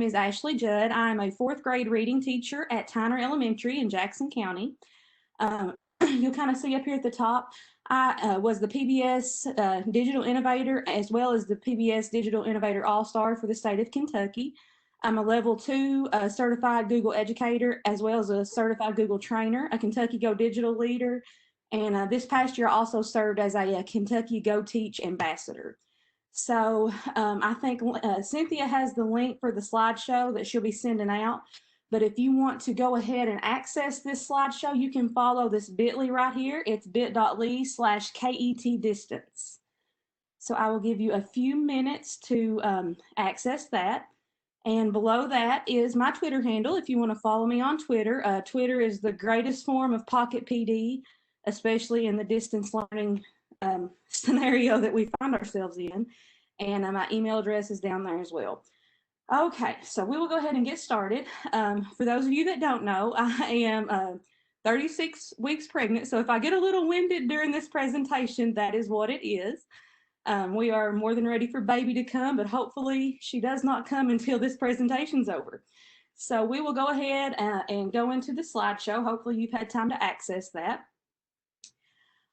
is Ashley Judd. I'm a fourth grade reading teacher at Tyner Elementary in Jackson County. You'll kind of see up here at the top, I was the PBS Digital Innovator as well as the PBS Digital Innovator All-Star for the state of Kentucky. I'm a level 2 certified Google educator as well as a certified Google trainer, a Kentucky Go Digital leader, and this past year I also served as a Kentucky Go Teach ambassador. So I think Cynthia has the link for the slideshow that she'll be sending out. But if you want to go ahead and access this slideshow, you can follow this bit.ly right here. It's bit.ly/KET distance. So I will give you a few minutes to access that. And below that is my Twitter handle if you want to follow me on Twitter. Twitter is the greatest form of pocket PD, especially in the distance learning scenario that we find ourselves in. And my email address is down there as well. Okay, so we will go ahead and get started. For those of you that don't know, I am 36 weeks pregnant. So if I get a little winded during this presentation, that is what it is. We are more than ready for baby to come, but hopefully she does not come until this presentation's over. So we will go ahead and go into the slideshow. Hopefully you've had time to access that.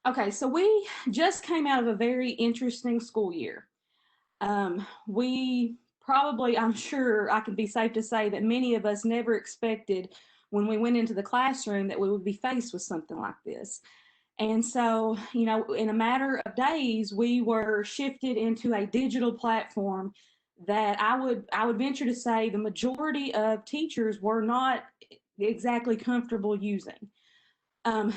Okay, so we just came out of a very interesting school year. We probably, I'm sure I could be safe to say that many of us never expected when we went into the classroom that we would be faced with something like this. And so, you know, in a matter of days, we were shifted into a digital platform that I would venture to say the majority of teachers were not exactly comfortable using.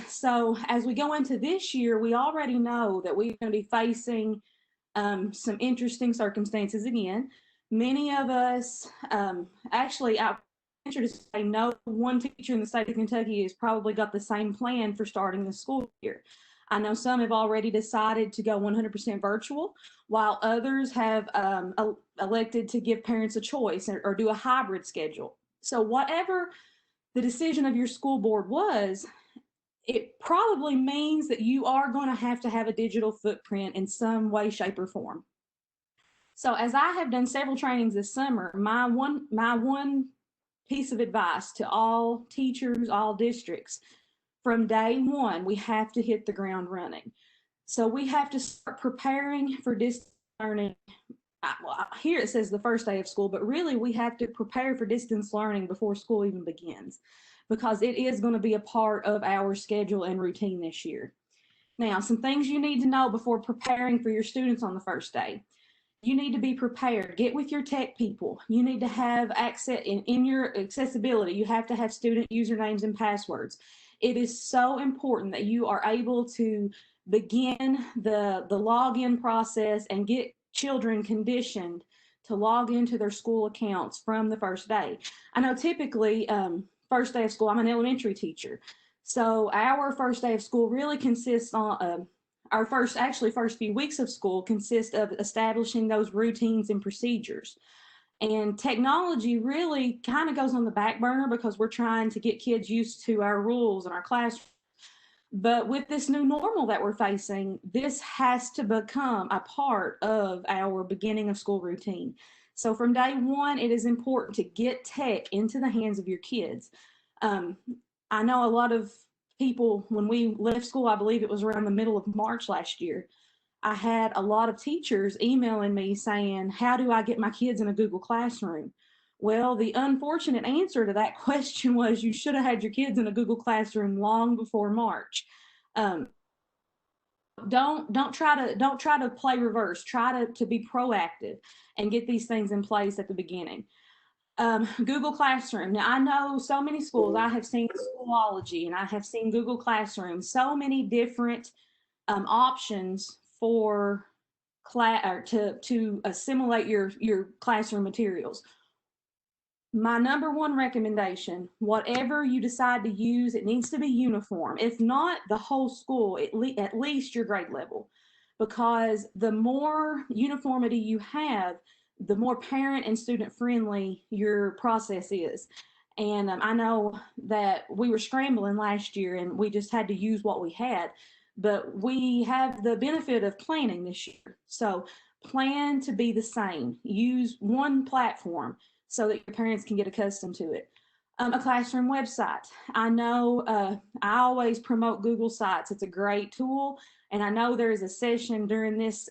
So as we go into this year, we already know that we're going to be facing some interesting circumstances again. Many of us, actually, I venture to say no one teacher in the state of Kentucky has probably got the same plan for starting the school year. I know some have already decided to go 100% virtual, while others have elected to give parents a choice or do a hybrid schedule. So whatever the decision of your school board was, it probably means that you are going to have a digital footprint in some way, shape, or form. So as I have done several trainings this summer, my one piece of advice to all teachers, all districts, from day one, we have to hit the ground running. So we have to start preparing for distance learning. Well, here it says the first day of school, but really we have to prepare for distance learning before school even begins, because it is going to be a part of our schedule and routine this year. Now, some things you need to know before preparing for your students on the first day. You need to be prepared. Get with your tech people. You need to have access in your accessibility. You have to have student usernames and passwords. It is so important that you are able to begin the login process and get children conditioned to log into their school accounts from the first day. I know typically first day of school, I'm an elementary teacher. So our first day of school really consists on our first few weeks of school consist of establishing those routines and procedures. And technology really kind of goes on the back burner because we're trying to get kids used to our rules and our classroom. But with this new normal that we're facing, this has to become a part of our beginning of school routine. So from day one, it is important to get tech into the hands of your kids. I know a lot of people, when we left school, I believe it was around the middle of March last year, I had a lot of teachers emailing me saying, how do I get my kids in a Google Classroom? Well, the unfortunate answer to that question was you should have had your kids in a Google Classroom long before March. Don't try to play reverse. Try to be proactive and get these things in place at the beginning. Google Classroom. Now, I know so many schools. I have seen Schoology and I have seen Google Classroom. So many different options for to assimilate your classroom materials. My number one recommendation, whatever you decide to use, it needs to be uniform. If not the whole school, at least your grade level, because the more uniformity you have, the more parent and student friendly your process is. And I know that we were scrambling last year and we just had to use what we had, but we have the benefit of planning this year. So plan to be the same. Use one platform. so that your parents can get accustomed to it. A classroom website. I know I always promote Google Sites. It's a great tool. And I know there is a session during this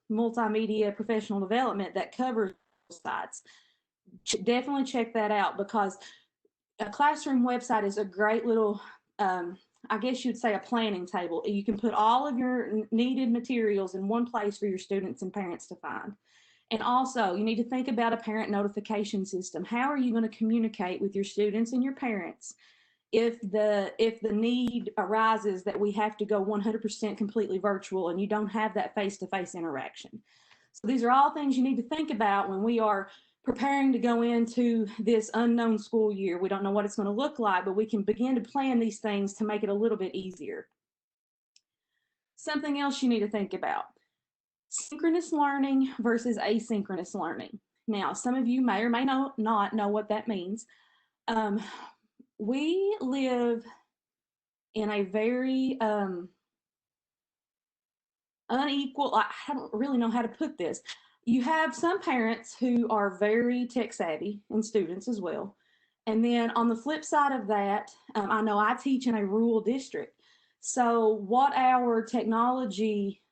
multimedia professional development that covers sites. Definitely check that out, because a classroom website is a great little, I guess you'd say, a planning table. You can put all of your needed materials in one place for your students and parents to find. And also, you need to think about a parent notification system. How are you going to communicate with your students and your parents if the need arises that we have to go 100% completely virtual and you don't have that face-to-face interaction? So these are all things you need to think about when we are preparing to go into this unknown school year. We don't know what it's going to look like, but we can begin to plan these things to make it a little bit easier. Something else you need to think about: synchronous learning versus asynchronous learning. Now, some of you may or may not know what that means. We live in a very unequal, I don't really know how to put this. You have some parents who are very tech savvy, and students as well. And then on the flip side of that, I know I teach in a rural district. So what our technology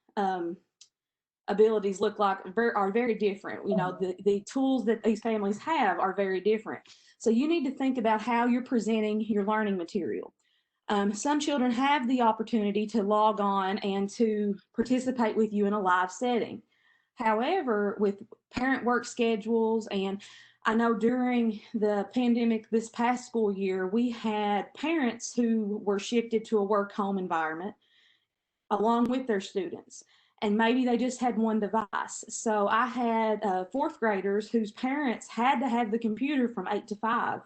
abilities look like are very different. You know, the tools that these families have are very different. So you need to think about how you're presenting your learning material. Some children have the opportunity to log on and to participate with you in a live setting. However, with parent work schedules, and I know during the pandemic this past school year, we had parents who were shifted to a work home environment along with their students. And maybe they just had one device. So I had fourth graders whose parents had to have the computer from 8 to 5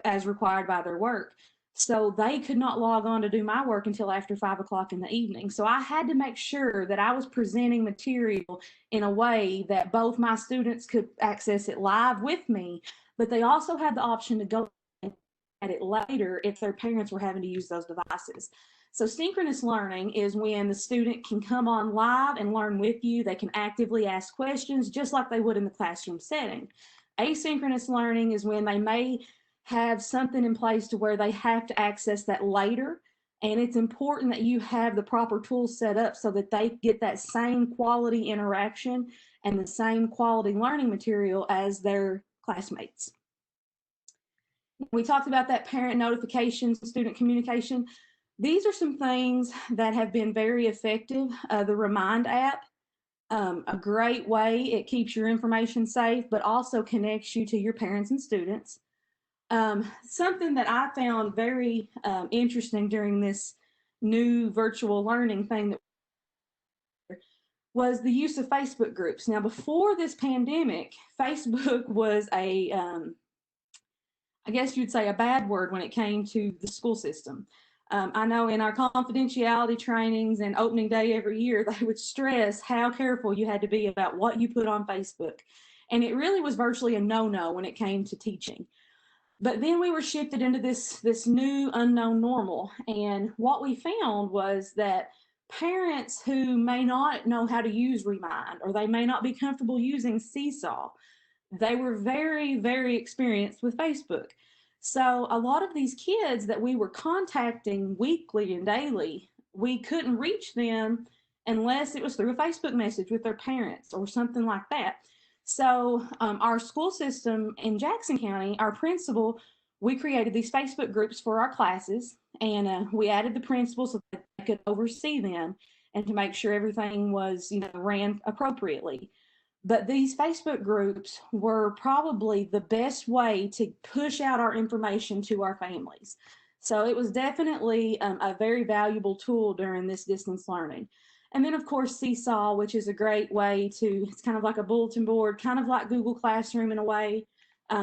as required by their work. So they could not log on to do my work until after 5 o'clock in the evening. So I had to make sure that I was presenting material in a way that both my students could access it live with me, but they also had the option to go at it later if their parents were having to use those devices. So synchronous learning is when the student can come on live and learn with you. They can actively ask questions just like they would in the classroom setting. Asynchronous learning is when they may have something in place to where they have to access that later. And it's important that you have the proper tools set up so that they get that same quality interaction and the same quality learning material as their classmates. We talked about that parent notifications, student communication. These are some things that have been very effective. The Remind app, a great way. It keeps your information safe, but also connects you to your parents and students. Something that I found very interesting during this new virtual learning thing that was the use of Facebook groups. Now, before this pandemic, Facebook was I guess you'd say, a bad word when it came to the school system. I know in our confidentiality trainings and opening day every year, they would stress how careful you had to be about what you put on Facebook. And it really was virtually a no-no when it came to teaching. But then we were shifted into this new unknown normal. And what we found was that parents who may not know how to use Remind, or they may not be comfortable using Seesaw, they were very, very experienced with Facebook. So a lot of these kids that we were contacting weekly and daily, we couldn't reach them unless it was through a Facebook message with their parents or something like that. So our school system in Jackson County, our principal, we created these Facebook groups for our classes, and we added the principal so that they could oversee them and to make sure everything was, ran appropriately. But these Facebook groups were probably the best way to push out our information to our families. So it was definitely a very valuable tool during this distance learning. And then, of course, Seesaw, which is a great way to, it's kind of like a bulletin board, kind of like Google Classroom in a way.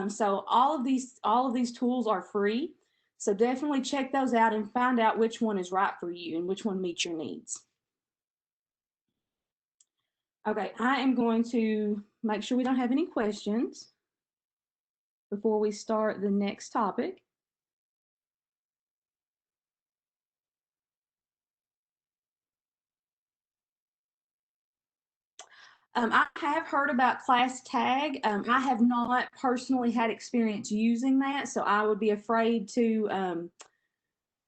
So all of these tools are free. So definitely check those out and find out which one is right for you and which one meets your needs. Okay, I am going to make sure we don't have any questions before we start the next topic. I have heard about ClassTag. I have not personally had experience using that, so I would be afraid to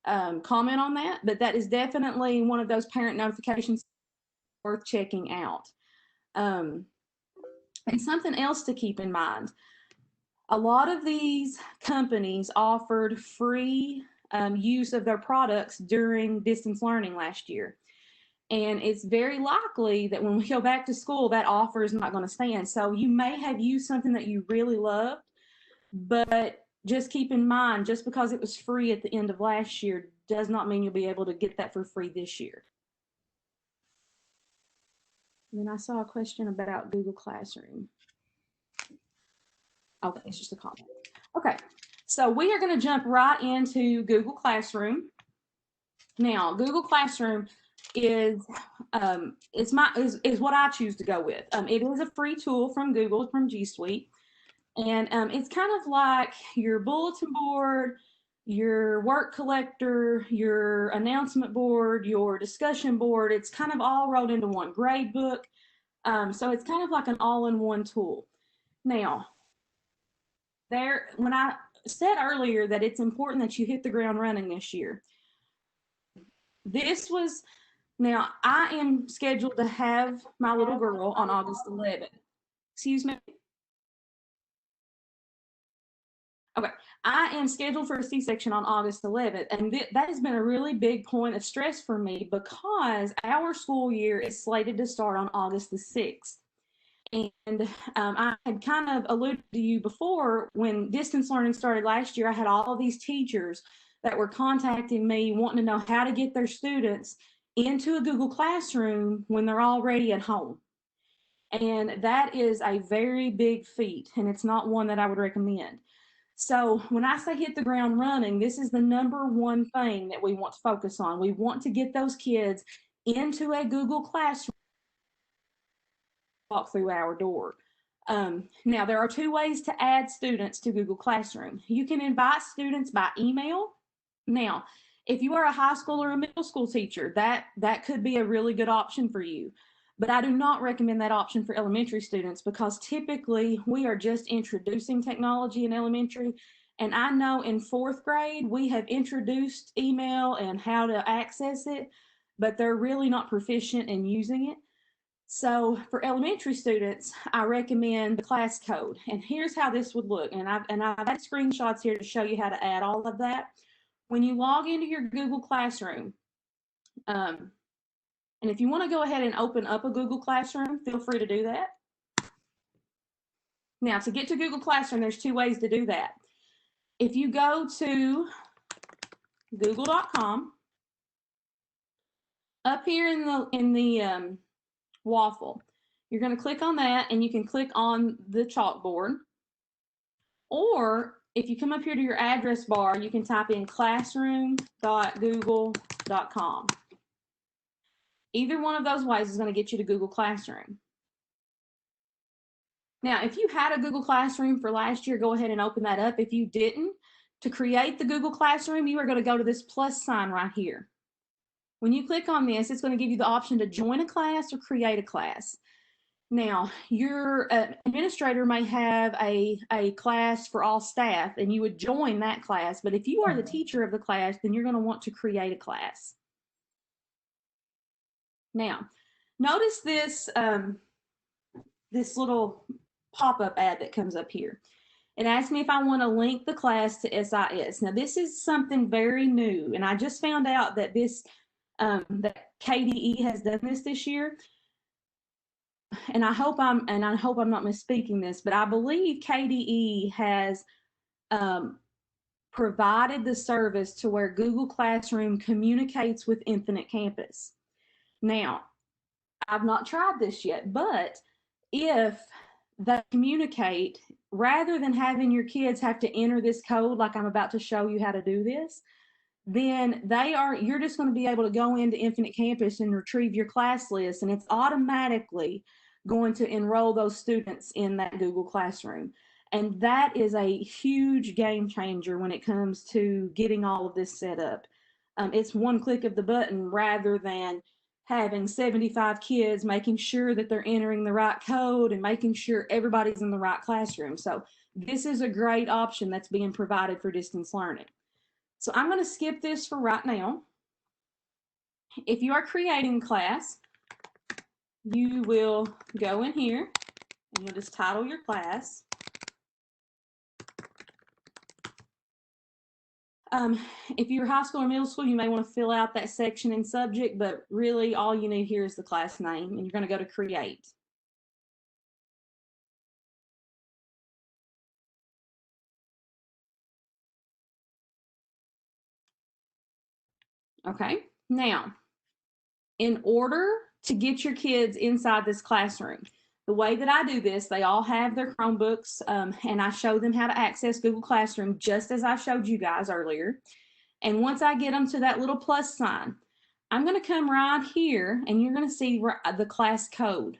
comment on that, but that is definitely one of those parent notifications worth checking out. And something else to keep in mind, a lot of these companies offered free use of their products during distance learning last year. And it's very likely that when we go back to school, that offer is not going to stand. So you may have used something that you really loved, but just keep in mind, just because it was free at the end of last year does not mean you'll be able to get that for free this year. And then I saw a question about Google Classroom. Okay, it's just a comment. Okay, so we are going to jump right into Google Classroom. Now, Google Classroom is what I choose to go with. It is a free tool from Google, from G Suite, and it's kind of like your bulletin board, your work collector, your announcement board, your discussion board. It's kind of all rolled into one. Grade book. So it's kind of like an all-in-one tool. Now, when I said earlier that it's important that you hit the ground running this year, now I am scheduled to have my little girl on August 11th. Excuse me. Okay, I am scheduled for a C-section on August 11th, and that has been a really big point of stress for me because our school year is slated to start on August the 6th. And I had kind of alluded to you before, when distance learning started last year, I had all of these teachers that were contacting me wanting to know how to get their students into a Google Classroom when they're already at home. And that is a very big feat, and it's not one that I would recommend. So when I say hit the ground running, this is the number one thing that we want to focus on. We want to get those kids into a Google Classroom, walk through our door. Now, there are two ways to add students to Google Classroom. You can invite students by email. Now, if you are a high school or a middle school teacher, that could be a really good option for you. But I do not recommend that option for elementary students because typically we are just introducing technology in elementary. And I know in 4th grade, we have introduced email and how to access it, but they're really not proficient in using it. So for elementary students, I recommend the class code. And here's how this would look. And I've got screenshots here to show you how to add all of that. When you log into your Google Classroom, and if you want to go ahead and open up a Google Classroom, feel free to do that. Now, to get to Google Classroom, there's two ways to do that. If you go to google.com, up here in the waffle, you're going to click on that, and you can click on the chalkboard. Or if you come up here to your address bar, you can type in classroom.google.com. Either one of those ways is going to get you to Google Classroom. Now, if you had a Google Classroom for last year, go ahead and open that up. If you didn't, to create the Google Classroom, you are going to go to this plus sign right here. When you click on this, it's going to give you the option to join a class or create a class. Now, your administrator may have a class for all staff, and you would join that class. But if you are the teacher of the class, then you're going to want to create a class. Now, notice this, this little pop-up ad that comes up here. It asks me if I want to link the class to SIS. Now, this is something very new, and I just found out that that KDE has done this year. And I hope I'm not misspeaking this, but I believe KDE has provided the service to where Google Classroom communicates with Infinite Campus. Now, I've not tried this yet, but if they communicate, rather than having your kids have to enter this code like I'm about to show you how to do this, then you're just going to be able to go into Infinite Campus and retrieve your class list, and it's automatically going to enroll those students in that Google Classroom. And that is a huge game changer when it comes to getting all of this set up. It's one click of the button rather than having 75 kids, making sure that they're entering the right code and making sure everybody's in the right classroom. So this is a great option that's being provided for distance learning. So I'm going to skip this for right now. If you are creating class, you will go in here and you'll just title your class. If you're high school or middle school, you may want to fill out that section and subject, but really all you need here is the class name, and you're going to go to create. Okay, now, in order to get your kids inside this classroom, the way that I do this, they all have their Chromebooks, and I show them how to access Google Classroom just as I showed you guys earlier. And once I get them to that little plus sign, I'm going to come right here and you're going to see the class code.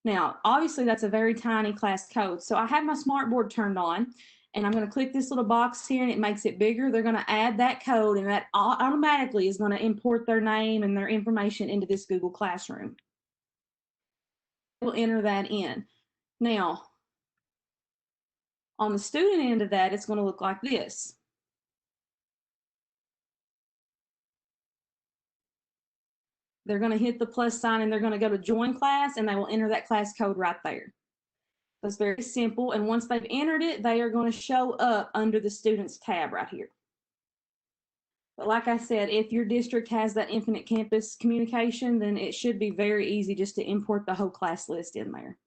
Now, obviously that's a very tiny class code. So I have my smartboard turned on and I'm going to click this little box here and it makes it bigger. They're going to add that code and that automatically is going to import their name and their information into this Google Classroom. We'll enter that in. Now, on the student end of that, it's going to look like this. They're going to hit the plus sign and they're going to go to join class and they will enter that class code right there. So it's very simple. And once they've entered it, they are going to show up under the students tab right here. But like I said, if your district has that infinite campus communication, then it should be very easy just to import the whole class list in there.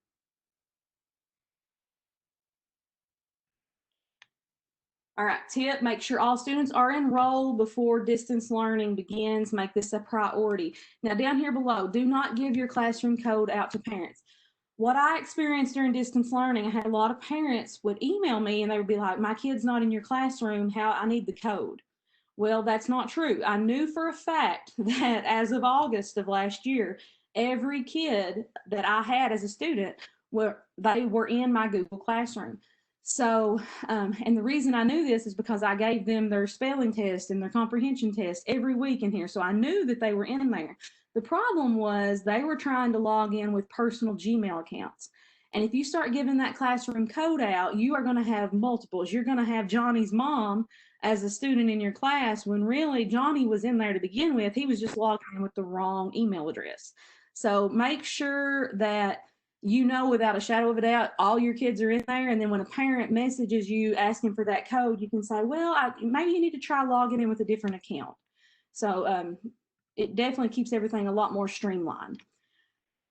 All right, tip, make sure all students are enrolled before distance learning begins. Make this a priority. Now down here below, do not give your classroom code out to parents. What I experienced during distance learning, I had a lot of parents would email me and they would be like, my kid's not in your classroom, I need the code. Well, that's not true. I knew for a fact that as of August of last year, every kid that I had as a student, they were in my Google Classroom. So, and the reason I knew this is because I gave them their spelling test and their comprehension test every week in here. So I knew that they were in there. The problem was they were trying to log in with personal Gmail accounts. And if you start giving that classroom code out, you are going to have multiples. You're going to have Johnny's mom as a student in your class when really Johnny was in there to begin with. He was just logging in with the wrong email address. So make sure that you know without a shadow of a doubt all your kids are in there, and then when a parent messages you asking for that code, you can say, well, maybe you need to try logging in with a different account. So it definitely keeps everything a lot more streamlined.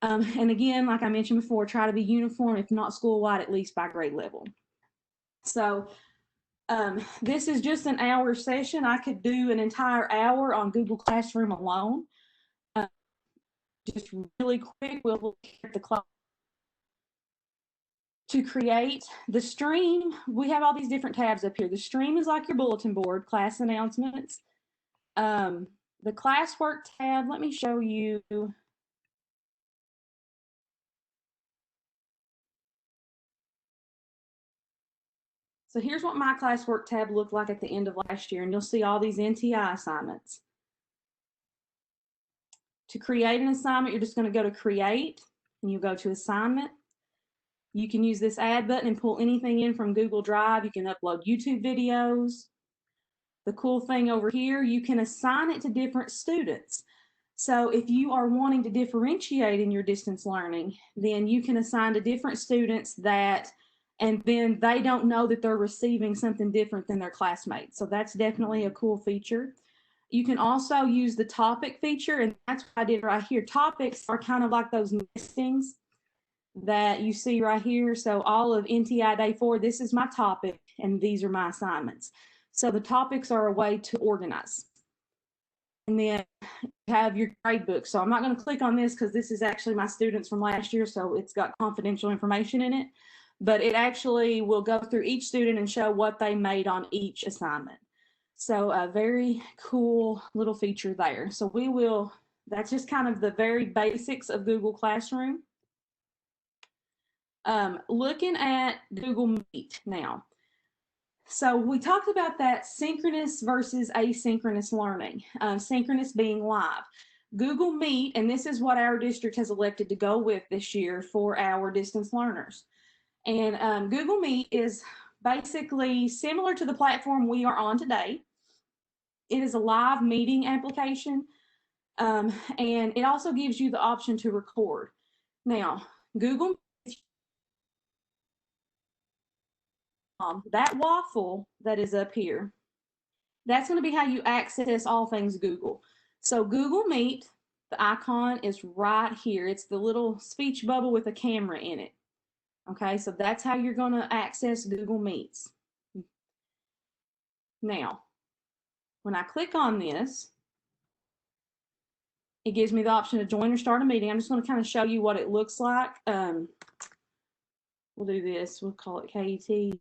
And again, like I mentioned before, try to be uniform, if not school-wide, at least by grade level. So this is just an hour session. I could do an entire hour on Google Classroom alone. Just really quick, we'll look at the clock. To create the stream, we have all these different tabs up here. The stream is like your bulletin board, class announcements. The classwork tab, let me show you. So here's what my classwork tab looked like at the end of last year, and you'll see all these NTI assignments. To create an assignment, you're just going to go to create, and you go to assignment. You can use this add button and pull anything in from Google Drive. You can upload YouTube videos. The cool thing over here, you can assign it to different students. So if you are wanting to differentiate in your distance learning, then you can assign to different students that, and then they don't know that they're receiving something different than their classmates. So that's definitely a cool feature. You can also use the topic feature, and that's what I did right here. Topics are kind of like those listings that you see right here. So all of NTI Day 4, this is my topic, and these are my assignments. So the topics are a way to organize. And then you have your grade book. So I'm not going to click on this because this is actually my students from last year, so it's got confidential information in it. But it actually will go through each student and show what they made on each assignment. So a very cool little feature there. So that's just kind of the very basics of Google Classroom. Looking at Google Meet now. So we talked about that synchronous versus asynchronous learning, synchronous being live. Google Meet, and this is what our district has elected to go with this year for our distance learners. And Google Meet is basically similar to the platform we are on today. It is a live meeting application, and it also gives you the option to record. Now, Google, that waffle that is up here, that's going to be how you access all things Google. So Google Meet, the icon is right here. It's the little speech bubble with a camera in it. Okay, so that's how you're going to access Google Meets. Now, when I click on this, it gives me the option to join or start a meeting. I'm just going to kind of show you what it looks like. We'll do this. We'll call it KET.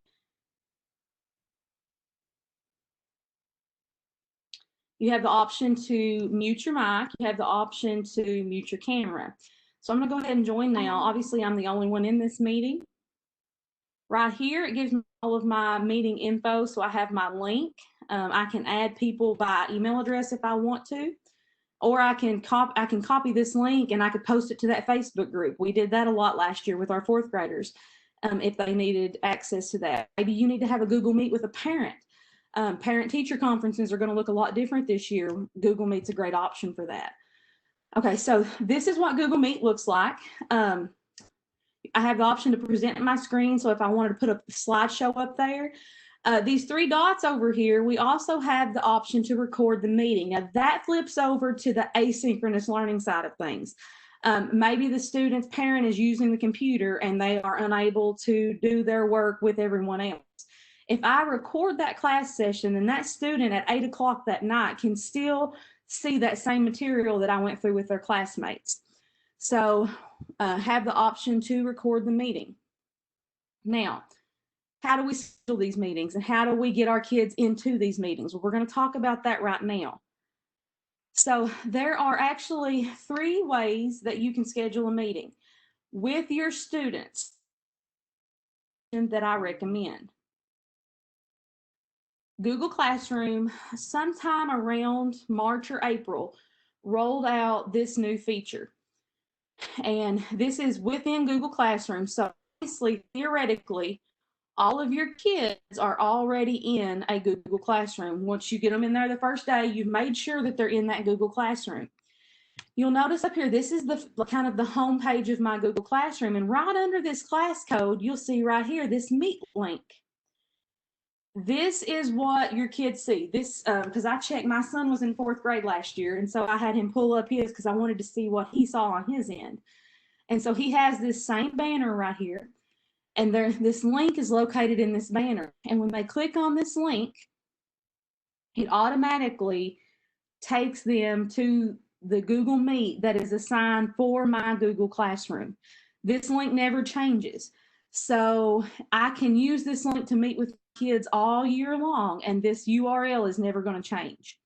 You have the option to mute your mic. You have the option to mute your camera. So I'm going to go ahead and join now. Obviously, I'm the only one in this meeting. Right here, it gives me all of my meeting info. So I have my link. I can add people by email address if I want to, or I can copy this link and I could post it to that Facebook group. We did that a lot last year with our fourth graders, if they needed access to that. Maybe you need to have a Google Meet with a parent. Parent-teacher conferences are going to look a lot different this year. Google Meet's a great option for that. Okay, so this is what Google Meet looks like. I have the option to present my screen, so if I wanted to put a slideshow up there. These three dots over here, we also have the option to record the meeting. Now that flips over to the asynchronous learning side of things. Maybe the student's parent is using the computer and they are unable to do their work with everyone else. If I record that class session, then that student at 8 o'clock that night can still see that same material that I went through with their classmates. So have the option to record the meeting. Now, how do we schedule these meetings and how do we get our kids into these meetings? Well, we're going to talk about that right now. So there are actually 3 ways that you can schedule a meeting with your students that I recommend. Google Classroom, sometime around March or April, rolled out this new feature. And this is within Google Classroom. So obviously, theoretically, all of your kids are already in a Google Classroom. Once you get them in there the first day, you've made sure that they're in that Google Classroom. You'll notice up here, this is the kind of the home page of my Google Classroom. And right under this class code, you'll see right here, this Meet link. This is what your kids see. This, because I checked, my son was in 4th grade last year, and so I had him pull up his because I wanted to see what he saw on his end. And so he has this same banner right here, and this link is located in this banner. And when they click on this link, it automatically takes them to the Google Meet that is assigned for my Google Classroom. This link never changes. So I can use this link to meet with kids all year long, and this URL is never going to change.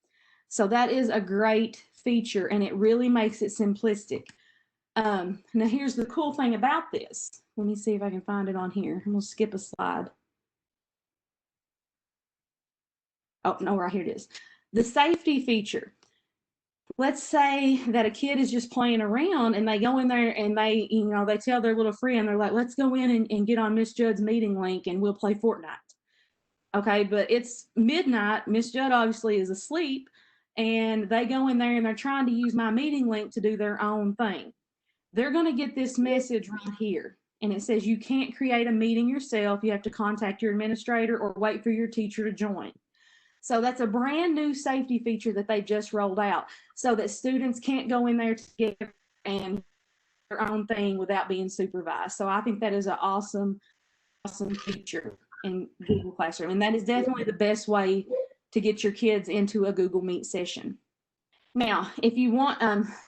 So that is a great feature, and it really makes it simplistic. Now here's the cool thing about this. Let me see if I can find it on here. I'm going to skip a slide. Oh, no, right here it is. The safety feature. Let's say that a kid is just playing around and they go in there and they tell their little friend, they're like, let's go in and get on Miss Judd's meeting link and we'll play Fortnite. Okay, but it's midnight. Miss Judd obviously is asleep, and they go in there and they're trying to use my meeting link to do their own thing. They're going to get this message right here. And it says you can't create a meeting yourself. You have to contact your administrator or wait for your teacher to join. So that's a brand new safety feature that they just rolled out so that students can't go in there together and their own thing without being supervised. So I think that is an awesome feature in Google Classroom. And that is definitely the best way to get your kids into a Google Meet session. Now, if you want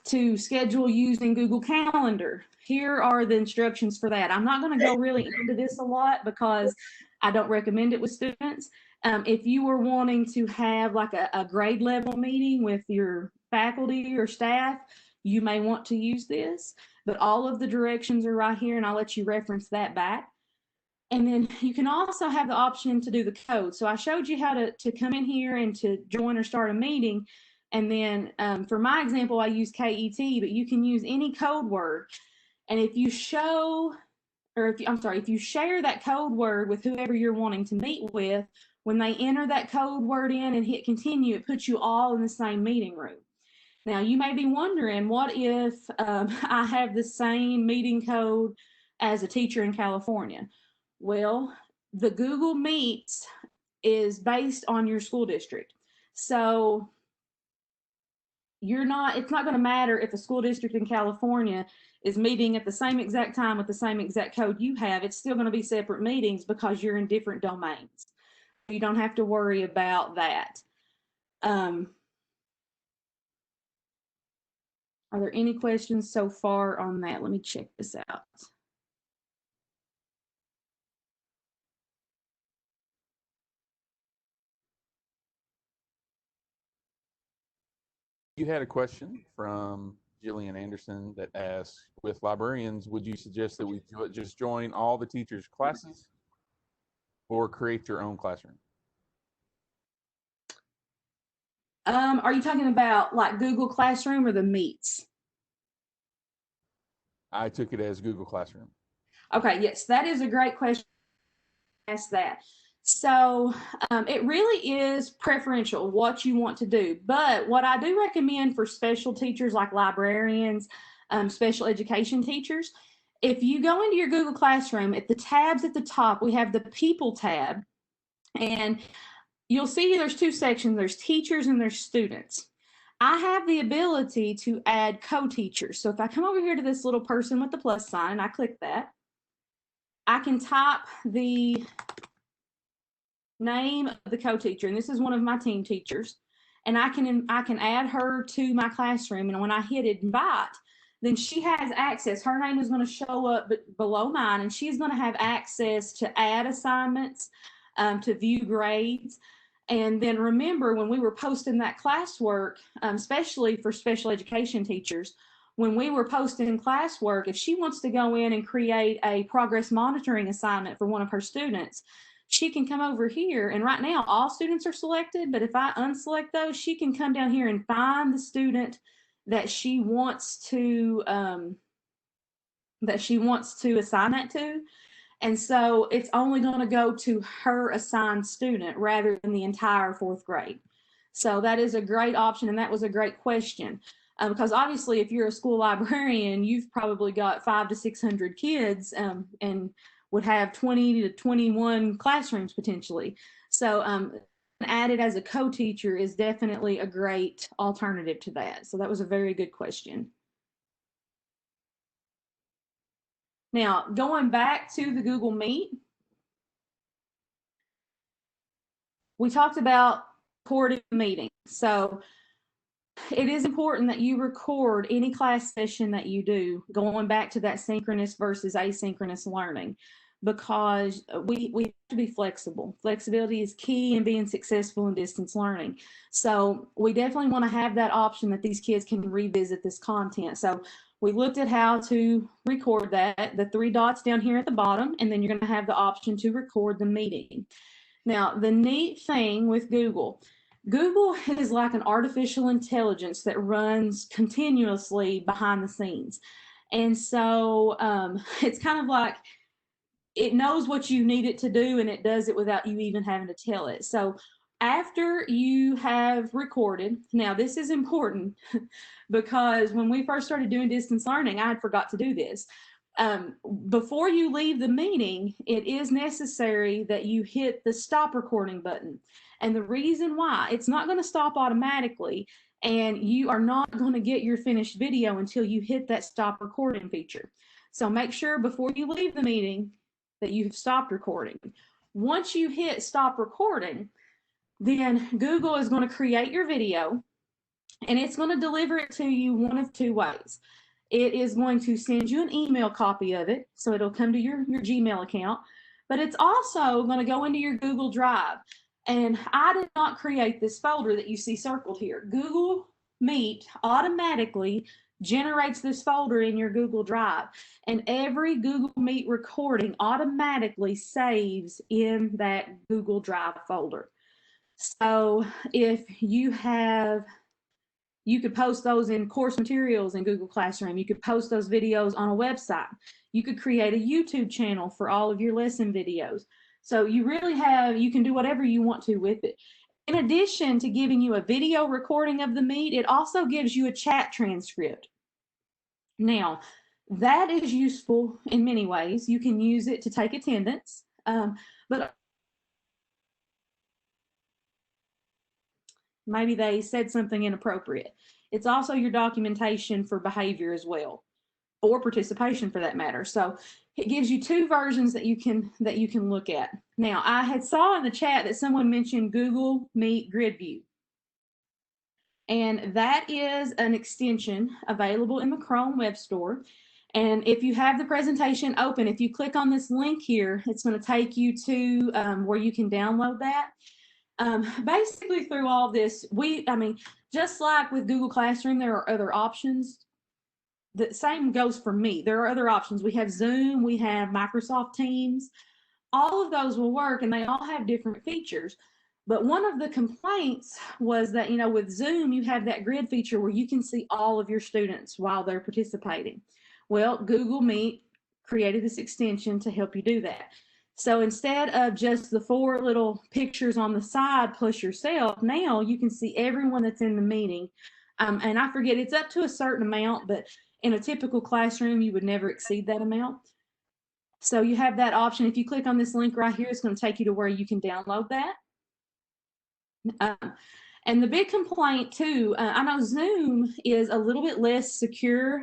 to schedule using Google Calendar, here are the instructions for that. I'm not going to go really into this a lot because I don't recommend it with students. If you were wanting to have like a grade level meeting with your faculty or staff, you may want to use this, but all of the directions are right here, and I'll let you reference that back. And then you can also have the option to do the code. So I showed you how to come in here and to join or start a meeting. And then for my example, I use KET, but you can use any code word. And if you show, or if you share that code word with whoever you're wanting to meet with, when they enter that code word in and hit continue, it puts you all in the same meeting room. Now, you may be wondering, what if I have the same meeting code as a teacher in California? Well, the Google Meets is based on your school district. So it's not going to matter if a school district in California is meeting at the same exact time with the same exact code you have. It's still going to be separate meetings because you're in different domains. You don't have to worry about that. Are there any questions so far on that? Let me check this out. You had a question from Jillian Anderson that asks, with librarians, would you suggest that we just join all the teachers' classes or create your own classroom? Are you talking about like Google Classroom or the Meets? I took it as Google Classroom. Okay, yes, that is a great question. Ask that. So it really is preferential what you want to do. But what I do recommend for special teachers like librarians, special education teachers, if you go into your Google Classroom, at the tabs at the top, we have the People tab. And you'll see there's two sections. There's teachers and there's students. I have the ability to add co-teachers. So if I come over here to this little person with the plus sign and I click that, I can type the name of the co-teacher, and this is one of my team teachers, and I can add her to my classroom, and when I hit invite, then she has access. Her name is going to show up below mine, and she's going to have access to add assignments, to view grades. And then remember, when we were posting that classwork, especially for special education teachers, when we were posting classwork, if she wants to go in and create a progress monitoring assignment for one of her students, she can come over here, and right now all students are selected, but if I unselect those, she can come down here and find the student that she wants to assign that to. And so it's only going to go to her assigned student rather than the entire fourth grade. So that is a great option, and that was a great question. Because obviously, if you're a school librarian, you've probably got 500 to 600 kids, and would have 20 to 21 classrooms potentially. So added as a co-teacher is definitely a great alternative to that. So that was a very good question. Now, going back to the Google Meet, we talked about recording the meeting. So it is important that you record any class session that you do, going back to that synchronous versus asynchronous learning, because we have to be flexible. Flexibility is key in being successful in distance learning. So we definitely want to have that option that these kids can revisit this content. So we looked at how to record that, the three dots down here at the bottom, and then you're going to have the option to record the meeting. Now, the neat thing with Google is like an artificial intelligence that runs continuously behind the scenes. And so it's kind of like it knows what you need it to do, and it does it without you even having to tell it. So after you have recorded, now this is important because when we first started doing distance learning, I had forgot to do this. Before you leave the meeting, it is necessary that you hit the stop recording button. And the reason why, it's not going to stop automatically, and you are not going to get your finished video until you hit that stop recording feature. So make sure before you leave the meeting that you have stopped recording. Once you hit stop recording, then Google is going to create your video, and it's going to deliver it to you one of two ways. It is going to send you an email copy of it, so it'll come to your Gmail account, but it's also going to go into your Google Drive. And I did not create this folder that you see circled here. Google Meet automatically generates this folder in your Google Drive, and every Google Meet recording automatically saves in that Google Drive folder. So if you have You could post those in course materials in Google Classroom. You could post those videos on a website. You could create a YouTube channel for all of your lesson videos. So you really you can do whatever you want to with it. In addition to giving you a video recording of the meet, it also gives you a chat transcript. Now, that is useful in many ways. You can use it to take attendance, but maybe they said something inappropriate. It's also your documentation for behavior as well, or participation for that matter. So it gives you two versions that you can look at. Now, I had saw in the chat that someone mentioned Google Meet Grid View. And that is an extension available in the Chrome Web Store. And if you have the presentation open, if you click on this link here, it's going to take you to where you can download that. Basically, through all this, just like with Google Classroom, there are other options. The same goes for me. There are other options. We have Zoom, we have Microsoft Teams. All of those will work, and they all have different features. But one of the complaints was that, with Zoom, you have that grid feature where you can see all of your students while they're participating. Well, Google Meet created this extension to help you do that. So instead of just the 4 little pictures on the side plus yourself, now you can see everyone that's in the meeting. And I forget, it's up to a certain amount, but in a typical classroom, you would never exceed that amount. So you have that option. If you click on this link right here, it's going to take you to where you can download that. And the big complaint too, I know Zoom is a little bit less secure.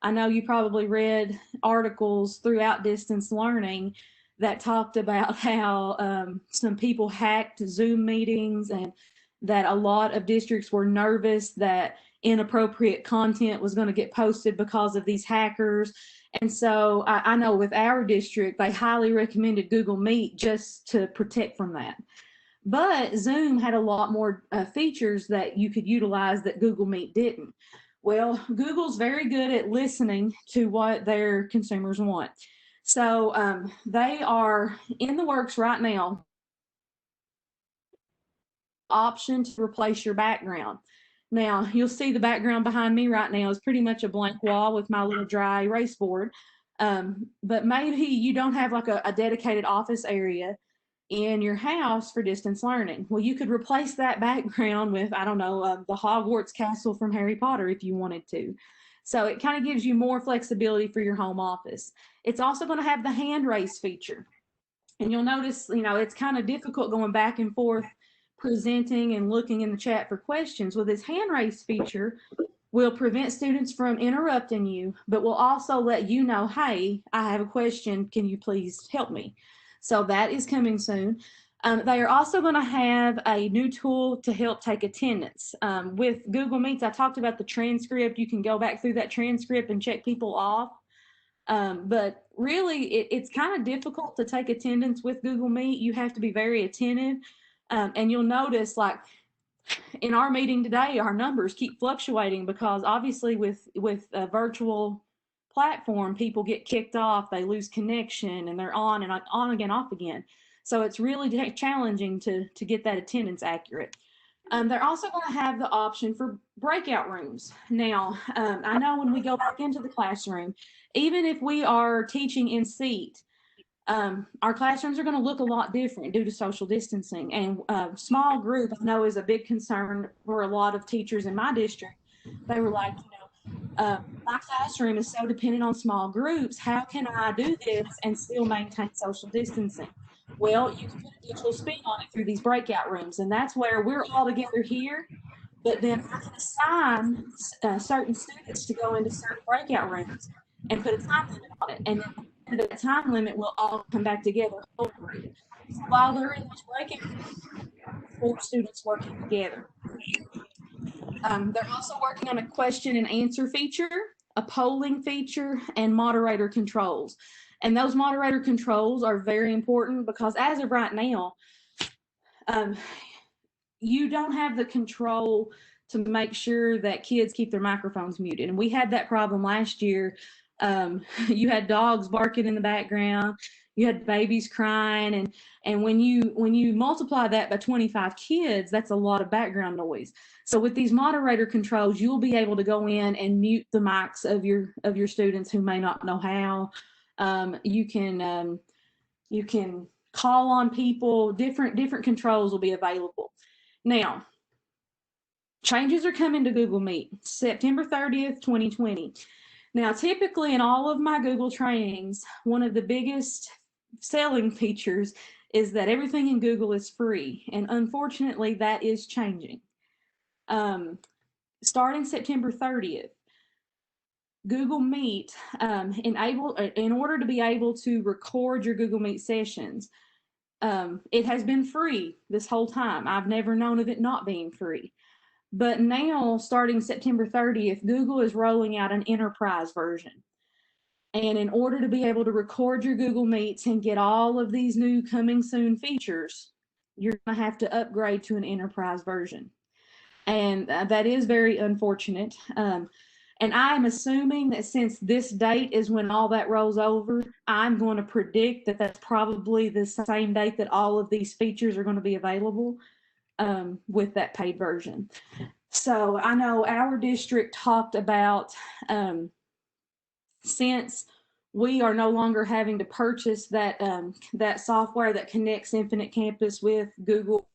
I know you probably read articles throughout distance learning that talked about how some people hacked Zoom meetings, and that a lot of districts were nervous that inappropriate content was going to get posted because of these hackers. And so I know with our district, they highly recommended Google Meet just to protect from that. But Zoom had a lot more features that you could utilize that Google Meet didn't. Well, Google's very good at listening to what their consumers want. So they are in the works right now, option to replace your background. Now, you'll see the background behind me right now is pretty much a blank wall with my little dry erase board. But maybe you don't have like a dedicated office area in your house for distance learning. Well, you could replace that background with, I don't know, the Hogwarts castle from Harry Potter if you wanted to. So it kind of gives you more flexibility for your home office. It's also going to have the hand raise feature. And you'll notice, it's kind of difficult going back and forth presenting and looking in the chat for questions. Well, this hand raise feature will prevent students from interrupting you, but will also let you know, hey, I have a question. Can you please help me? So that is coming soon. They are also going to have a new tool to help take attendance. With Google Meets, I talked about the transcript. You can go back through that transcript and check people off. But really, it's kind of difficult to take attendance with Google Meet. You have to be very attentive. And you'll notice, like, in our meeting today, our numbers keep fluctuating because obviously with a virtual platform, people get kicked off, they lose connection, and they're on and on again, off again. So it's really challenging to get that attendance accurate. They're also going to have the option for breakout rooms. Now, I know when we go back into the classroom, even if we are teaching in seat, our classrooms are going to look a lot different due to social distancing. And small group, I know, is a big concern for a lot of teachers in my district. They were like, my classroom is so dependent on small groups. How can I do this and still maintain social distancing? Well, you can put a digital spin on it through these breakout rooms, and that's where we're all together here, but then I can assign certain students to go into certain breakout rooms and put a time limit on it, and then the time limit will all come back together. So while they're in those breakout rooms, 4 students working together. They're also working on a question and answer feature, a polling feature, and moderator controls. And those moderator controls are very important because as of right now, you don't have the control to make sure that kids keep their microphones muted. And we had that problem last year. You had dogs barking in the background. you had babies crying, and when you multiply that by 25 kids, that's a lot of background noise. So with these moderator controls, you'll be able to go in and mute the mics of your students who may not know how. You can call on people. Different controls will be available. Now, changes are coming to Google Meet September 30th, 2020. Now, typically in all of my Google trainings, one of the biggest selling features is that everything in Google is free, and unfortunately that is changing. Starting September 30th, Google Meet, in order to be able to record your Google Meet sessions, it has been free this whole time. I've never known of it not being free. But now, starting September 30th, Google is rolling out an enterprise version. And in order to be able to record your Google Meets and get all of these new coming soon features, you're going to have to upgrade to an enterprise version. And that is very unfortunate. And I'm assuming that since this date is when all that rolls over, I'm going to predict that that's probably the same date that all of these features are going to be available with that paid version. So I know our district talked about, since we are no longer having to purchase that that software that connects Infinite Campus with Google,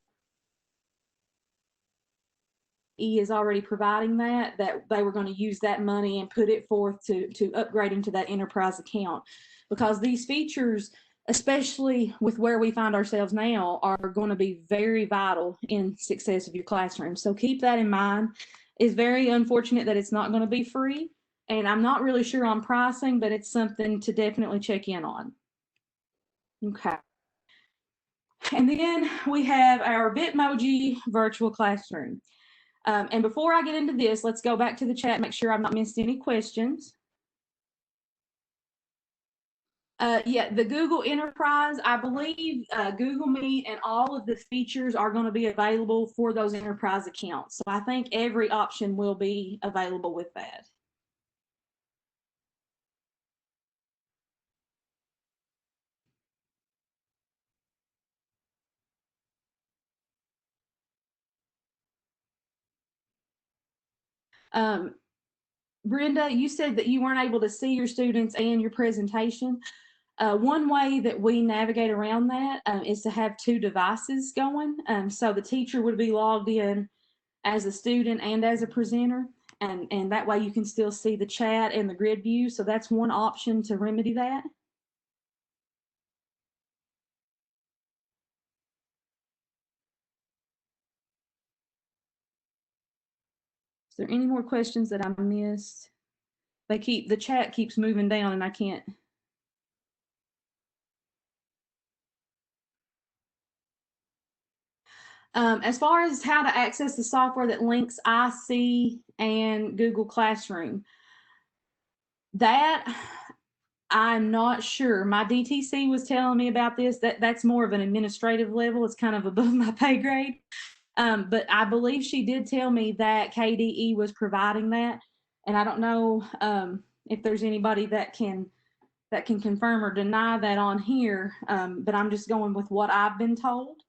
is already providing that they were going to use that money and put it forth to upgrade into that enterprise account, because these features, especially with where we find ourselves now, are going to be very vital in success of your classroom. So keep that in mind. It's very unfortunate that it's not going to be free, and I'm not really sure on pricing, but it's something to definitely check in on. Okay. And then we have our Bitmoji virtual classroom. And before I get into this, let's go back to the chat, make sure I've not missed any questions. Yeah, the Google Enterprise, I believe Google Meet and all of the features are going to be available for those enterprise accounts. So I think every option will be available with that. Brenda, you said that you weren't able to see your students and your presentation. One way that we navigate around that is to have two devices going. So the teacher would be logged in as a student and as a presenter, and that way you can still see the chat and the grid view. So that's one option to remedy that. Is there any more questions that I missed? The chat keeps moving down and I can't. As far as how to access the software that links IC and Google Classroom, that I'm not sure. My DTC was telling me about this. That's more of an administrative level. It's kind of above my pay grade. But I believe she did tell me that KDE was providing that, and I don't know if there's anybody that can confirm or deny that on here. But I'm just going with what I've been told.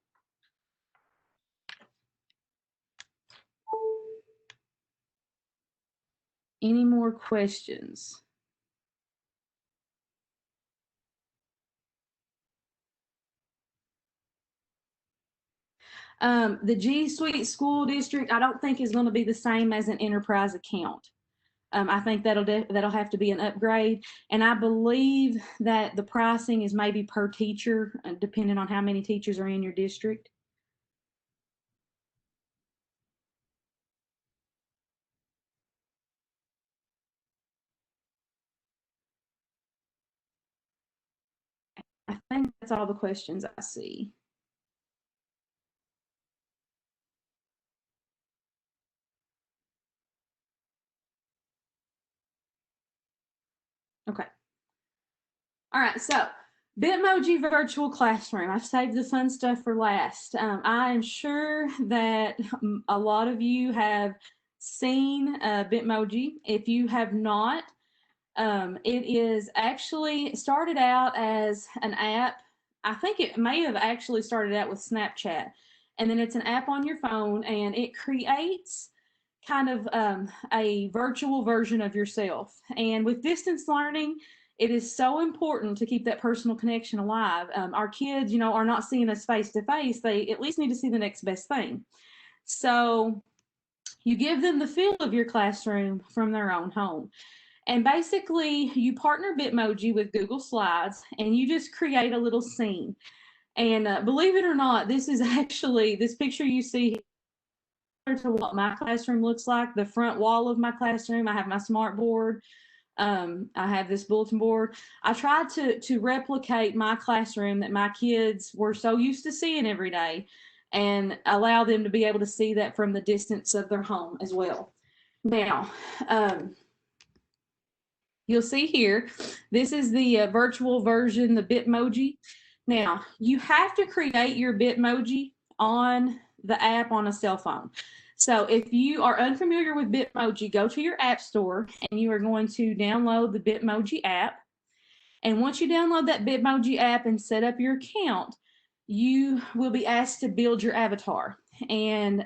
Any more questions? The G Suite School District, I don't think is going to be the same as an enterprise account. I think that'll have to be an upgrade, and I believe that the pricing is maybe per teacher, depending on how many teachers are in your district. I think that's all the questions I see. Okay. All right, so Bitmoji Virtual Classroom. I've saved the fun stuff for last. I am sure that a lot of you have seen Bitmoji. If you have not, It is actually started out as an app. I think it may have actually started out with Snapchat. And then it's an app on your phone, and it creates kind of a virtual version of yourself. And with distance learning, it is so important to keep that personal connection alive. Our kids, you know, are not seeing us face to face. They at least need to see the next best thing. So you give them the feel of your classroom from their own home. And basically, you partner Bitmoji with Google Slides, and you just create a little scene. And believe it or not, this is actually, this picture you see to what my classroom looks like. The front wall of my classroom, I have my smart board. I have this bulletin board. I tried to replicate my classroom that my kids were so used to seeing every day, and allow them to be able to see that from the distance of their home as well. Now, you'll see here, this is the virtual version, the Bitmoji. Now, you have to create your Bitmoji on the app on a cell phone. So if you are unfamiliar with Bitmoji, go to your app store and you are going to download the Bitmoji app. And once you download that Bitmoji app and set up your account, you will be asked to build your avatar. And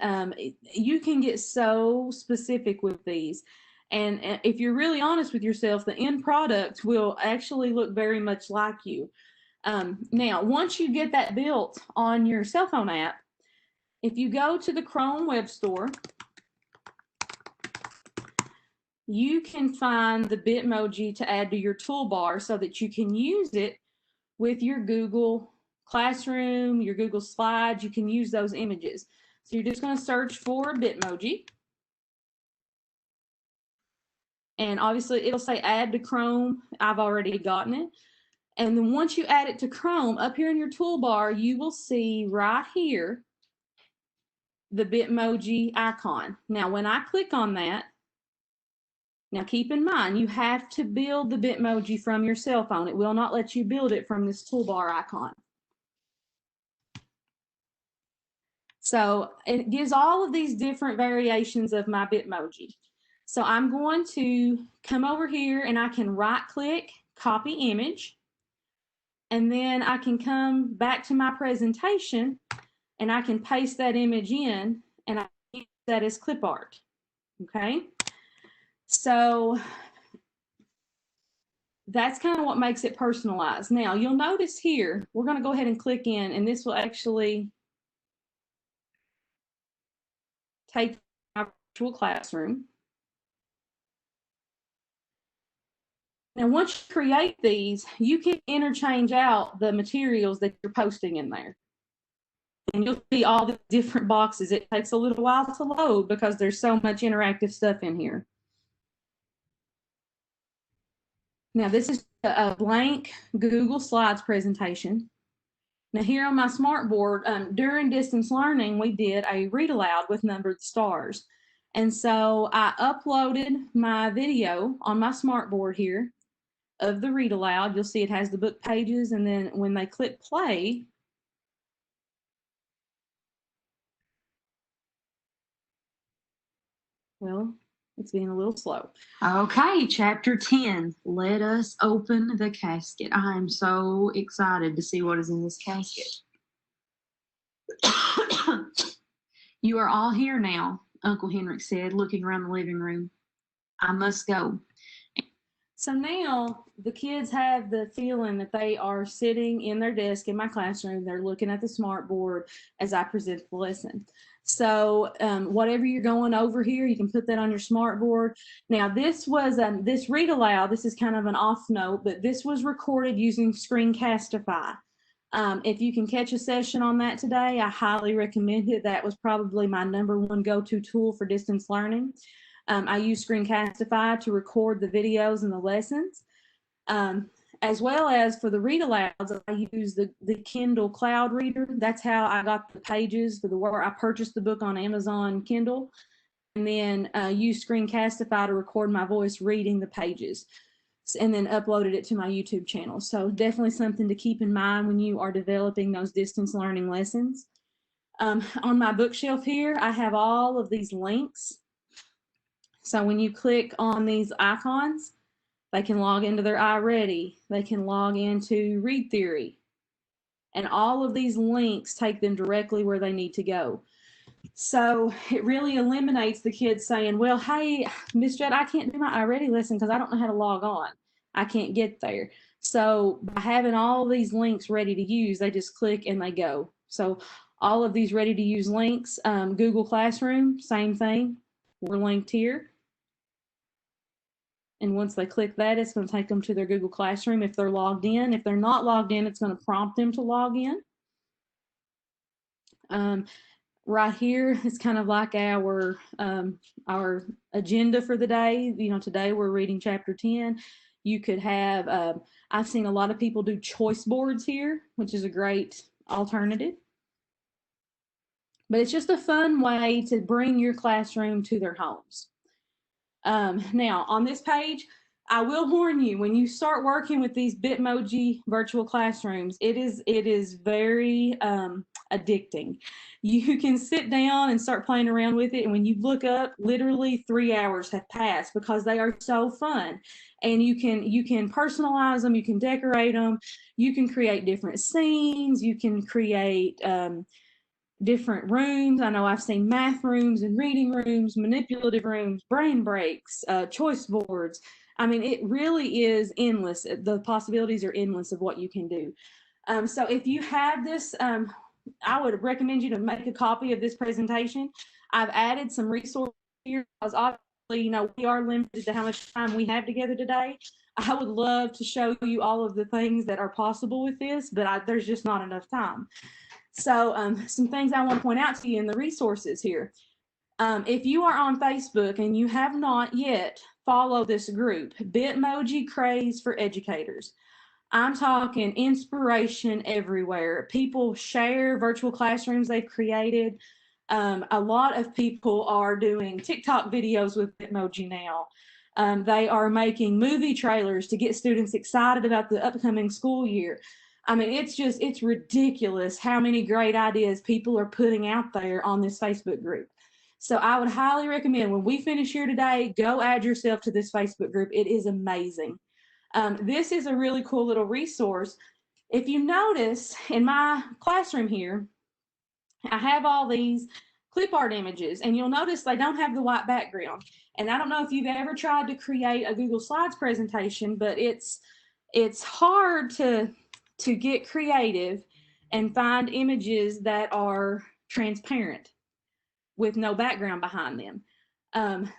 you can get so specific with these. And if you're really honest with yourself, the end product will actually look very much like you. Now, once you get that built on your cell phone app, if you go to the Chrome Web Store, you can find the Bitmoji to add to your toolbar so that you can use it with your Google Classroom, your Google Slides. You can use those images. So you're just going to search for Bitmoji. And obviously it'll say add to Chrome. I've already gotten it. And then once you add it to Chrome, up here in your toolbar, you will see right here the Bitmoji icon. Now, when I click on that, now keep in mind, you have to build the Bitmoji from your cell phone. It will not let you build it from this toolbar icon. So it gives all of these different variations of my Bitmoji. So I'm going to come over here and I can right click, copy image, and then I can come back to my presentation and I can paste that image in and I use that as clip art. Okay. So that's kind of what makes it personalized. Now you'll notice here, we're going to go ahead and click in, and this will actually take my virtual classroom. Now, once you create these, you can interchange out the materials that you're posting in there. And you'll see all the different boxes. It takes a little while to load because there's so much interactive stuff in here. Now, this is a blank Google Slides presentation. Now, here on my smartboard, during distance learning, we did a read aloud with numbered stars. And so I uploaded my video on my smartboard here of the read aloud. You'll see it has the book pages, and then when they click play, well, it's being a little slow. Okay, chapter 10. Let us open the casket. I am so excited to see what is in this casket. You are all here now, Uncle Henrik said, looking around the living room. I must go. So now the kids have the feeling that they are sitting in their desk in my classroom. They're looking at the smart board as I present the lesson. So whatever you're going over here, you can put that on your smart board. Now this was, this read aloud, this is kind of an off note, but this was recorded using Screencastify. If you can catch a session on that today, I highly recommend it. That was probably my #1 go-to tool for distance learning. I use Screencastify to record the videos and the lessons. As well as for the read alouds, I use the Kindle Cloud Reader. That's how I got the pages for the work. I purchased the book on Amazon Kindle, and then used Screencastify to record my voice reading the pages, and then uploaded it to my YouTube channel. So definitely something to keep in mind when you are developing those distance learning lessons. On my bookshelf here, I have all of these links. So when you click on these icons, They can log into their iReady. They can log into Read Theory. And all of these links take them directly where they need to go. So it really eliminates the kids saying, well, hey, Miss Judd, I can't do my iReady lesson because I don't know how to log on. I can't get there. So by having all these links ready to use, they just click and they go. So all of these ready to use links, Google Classroom, same thing. We're linked here. And once they click that, it's going to take them to their Google Classroom if they're logged in. If they're not logged in, it's going to prompt them to log in. Right here is kind of like our agenda for the day. You know, today we're reading chapter 10. You could have, I've seen a lot of people do choice boards here, which is a great alternative. But it's just a fun way to bring your classroom to their homes. Now, on this page, I will warn you, when you start working with these Bitmoji virtual classrooms, it is very addicting. You can sit down and start playing around with it, and when you look up, literally 3 hours have passed because they are so fun. And you can personalize them, you can decorate them, you can create different scenes, you can create different rooms. I know I've seen math rooms and reading rooms, manipulative rooms, brain breaks, choice boards. I mean, it really is endless. The possibilities are endless of what you can do. So if you have this, I would recommend you to make a copy of this presentation. I've added some resources here because obviously, you know, we are limited to how much time we have together today. I would love to show you all of the things that are possible with this, but there's just not enough time. So some things I want to point out to you in the resources here. If you are on Facebook and you have not yet followed this group, Bitmoji Craze for Educators. I'm talking inspiration everywhere. People share virtual classrooms they've created. A lot of people are doing TikTok videos with Bitmoji now. They are making movie trailers to get students excited about the upcoming school year. I mean, it's ridiculous how many great ideas people are putting out there on this Facebook group. So I would highly recommend when we finish here today, go add yourself to this Facebook group. It is amazing. This is a really cool little resource. If you notice in my classroom here, I have all these clip art images, and you'll notice they don't have the white background. And I don't know if you've ever tried to create a Google Slides presentation, but it's hard to get creative and find images that are transparent with no background behind them.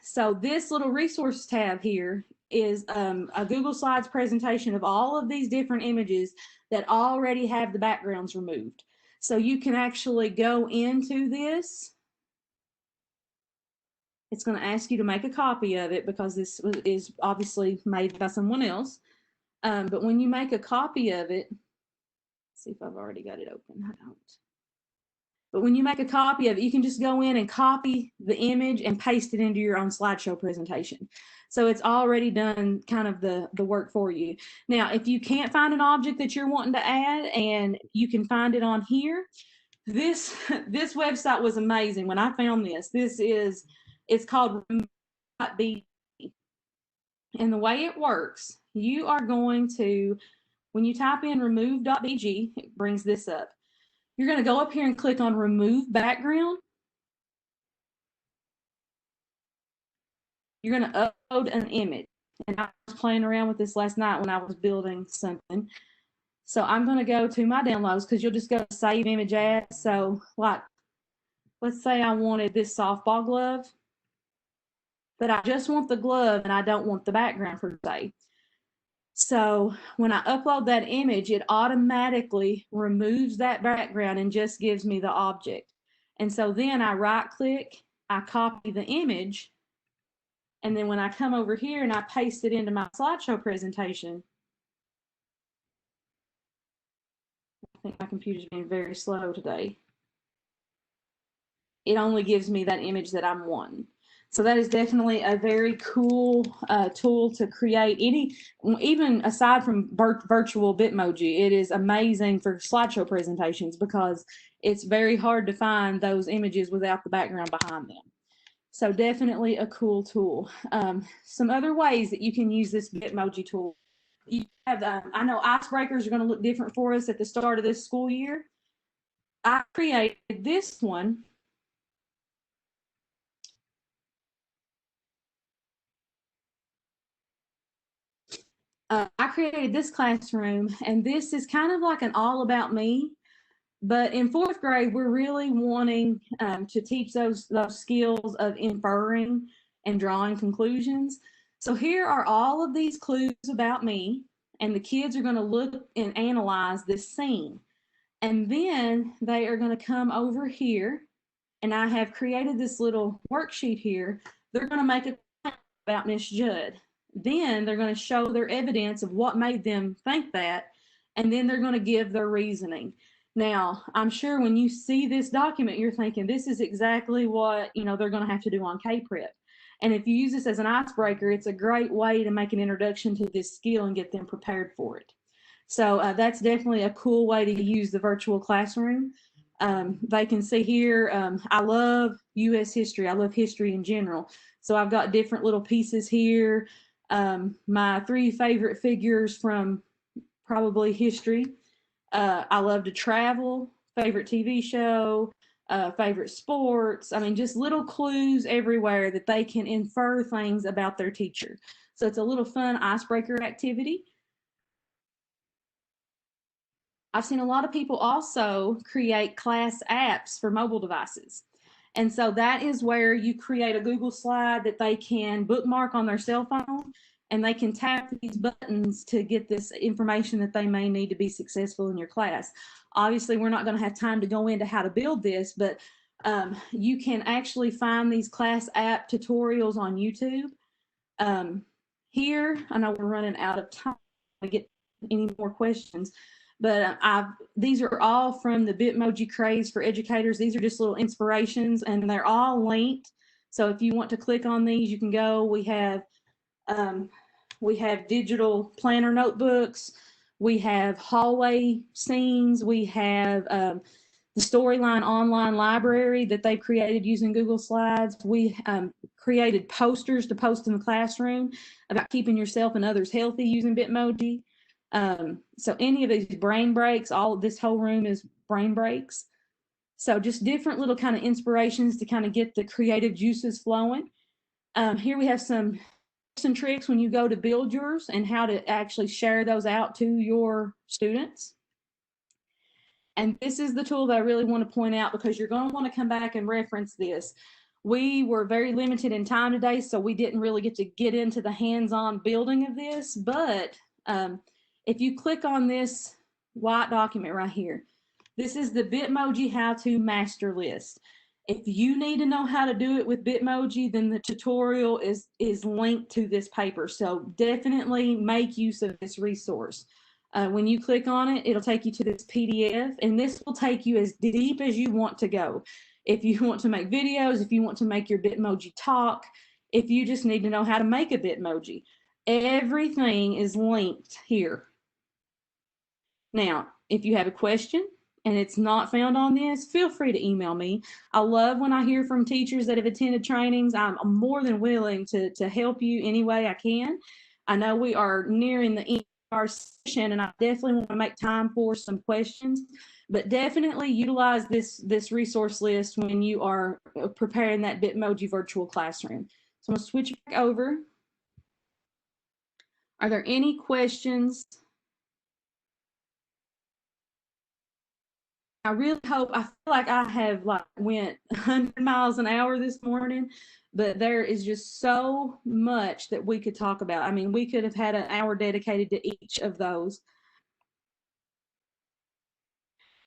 So this little resource tab here is a Google Slides presentation of all of these different images that already have the backgrounds removed. So you can actually go into this. It's going to ask you to make a copy of it because this is obviously made by someone else. But when you make a copy of it, let's see if I've already got it open. I don't. But when you make a copy of it, you can just go in and copy the image and paste it into your own slideshow presentation. So it's already done kind of the work for you. Now, if you can't find an object that you're wanting to add and you can find it on here, this website was amazing when I found this. It's called remove.bg. And the way it works, you are going to, when you type in remove.bg, it brings this up. You're going to go up here and click on remove background. You're going to upload an image. And I was playing around with this last night when I was building something. So I'm going to go to my downloads because you'll just go to save image as. So like, let's say I wanted this softball glove, but I just want the glove and I don't want the background per se. So when I upload that image, it automatically removes that background and just gives me the object. And so then I right click, I copy the image, and then when I come over here and I paste it into my slideshow presentation, I think my computer's being very slow today. It only gives me that image that I'm wanting. So that is definitely a very cool tool to create even aside from virtual Bitmoji, it is amazing for slideshow presentations because it's very hard to find those images without the background behind them. So definitely a cool tool. Some other ways that you can use this Bitmoji tool. You have, I know icebreakers are going to look different for us at the start of this school year. I created this one. I created this classroom, and this is kind of like an all about me. But in fourth grade, we're really wanting to teach those skills of inferring and drawing conclusions. So here are all of these clues about me, and the kids are going to look and analyze this scene. And then they are going to come over here, and I have created this little worksheet here. They're going to make a claim about Miss Judd. Then they're going to show their evidence of what made them think that, and then they're going to give their reasoning. Now, I'm sure when you see this document, you're thinking this is exactly what they're going to have to do on K-Prep. And if you use this as an icebreaker, it's a great way to make an introduction to this skill and get them prepared for it. So that's definitely a cool way to use the virtual classroom. They can see here, I love U.S. history. I love history in general. So I've got different little pieces here. My 3 favorite figures from probably history. I love to travel, favorite TV show, favorite sports. I mean, just little clues everywhere that they can infer things about their teacher. So it's a little fun icebreaker activity. I've seen a lot of people also create class apps for mobile devices. And so that is where you create a Google slide that they can bookmark on their cell phone, and they can tap these buttons to get this information that they may need to be successful in your class. Obviously, we're not going to have time to go into how to build this, but you can actually find these class app tutorials on YouTube. Here, I know we're running out of time to get any more questions, but these are all from the Bitmoji Craze for Educators. These are just little inspirations, and they're all linked. So if you want to click on these, you can go. We have digital planner notebooks. We have hallway scenes. We have the Storyline online library that they've created using Google Slides. We created posters to post in the classroom about keeping yourself and others healthy using Bitmoji. So any of these brain breaks, all of this whole room is brain breaks. So just different little kind of inspirations to kind of get the creative juices flowing. Here we have some tricks when you go to build yours and how to actually share those out to your students. And this is the tool that I really want to point out because you're going to want to come back and reference this. We were very limited in time today, so we didn't really get into the hands-on building of this. But if you click on this white document right here, this is the Bitmoji how-to master list. If you need to know how to do it with Bitmoji, then the tutorial is linked to this paper. So definitely make use of this resource. When you click on it, it'll take you to this PDF, and this will take you as deep as you want to go. If you want to make videos, if you want to make your Bitmoji talk, if you just need to know how to make a Bitmoji, everything is linked here. Now, if you have a question and it's not found on this, feel free to email me. I love when I hear from teachers that have attended trainings. I'm more than willing to help you any way I can. I know we are nearing the end of our session, and I definitely want to make time for some questions, but definitely utilize this resource list when you are preparing that Bitmoji virtual classroom. So I'm going to switch back over. Are there any questions? I really hope, I feel like I have went 100 miles an hour this morning, but there is just so much that we could talk about. I mean, we could have had an hour dedicated to each of those.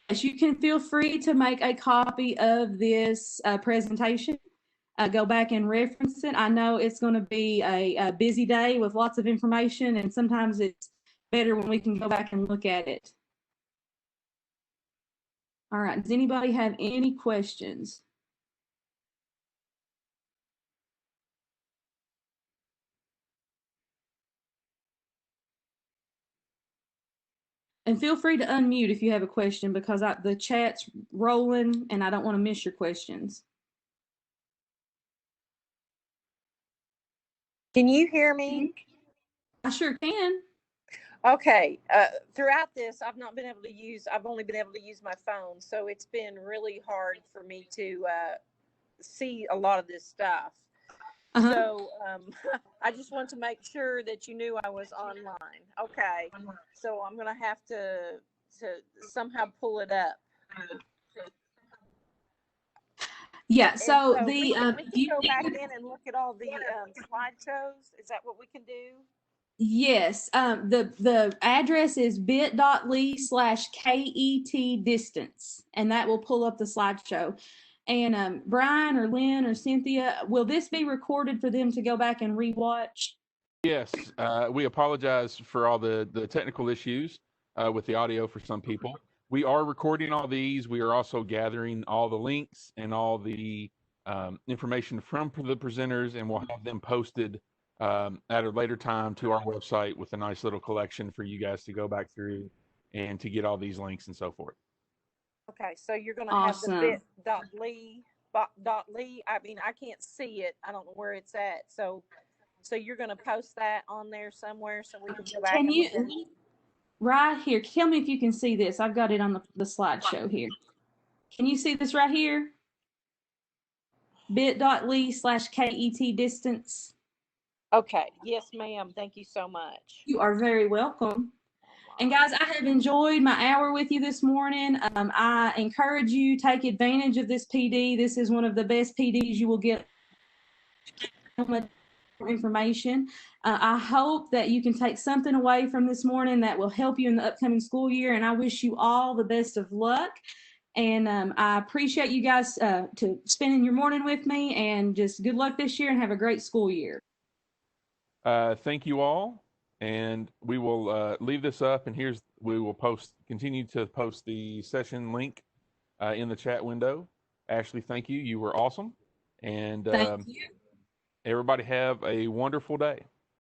As you can feel free to make a copy of this presentation. Go back and reference it. I know it's going to be a busy day with lots of information, and sometimes it's better when we can go back and look at it. All right, does anybody have any questions? And feel free to unmute if you have a question, because the chat's rolling and I don't want to miss your questions. Can you hear me? I sure can. Okay. Throughout this, I've only been able to use my phone. So it's been really hard for me to see a lot of this stuff. Uh-huh. So I just want to make sure that you knew I was online. Okay. So I'm going to have to somehow pull it up. Yeah, so we can you go back in and look at all the slideshows. Is that what we can do? yes, the address is bit.ly/KET distance, and that will pull up the slideshow. And Brian or Lynn or Cynthia, will this be recorded for them to go back and rewatch? Yes, we apologize for all the technical issues with the audio for some people. We are recording all these. We are also gathering all the links and all the information from the presenters, and we'll have them posted at a later time to our website with a nice little collection for you guys to go back through and to get all these links and so forth. Okay, so you're going to Awesome. have the bit.ly. I mean, I can't see it. I don't know where it's at. So you're going to post that on there somewhere so we can go back Can and you, look at it? right here, tell me if you can see this. I've got it on the slideshow here. Can you see this right here? bit.ly/KET distance. Okay. Yes, ma'am. Thank you so much. You are very welcome. And guys, I have enjoyed my hour with you this morning. I encourage you, take advantage of this PD. This is one of the best PDs you will get information. I hope that you can take something away from this morning that will help you in the upcoming school year. And I wish you all the best of luck. And I appreciate you guys to spending your morning with me, and just good luck this year and have a great school year. Thank you all, and we will leave this up, and we will continue to post the session link in the chat window. Ashley, thank you. You were awesome, and Thank you. everybody have a wonderful day.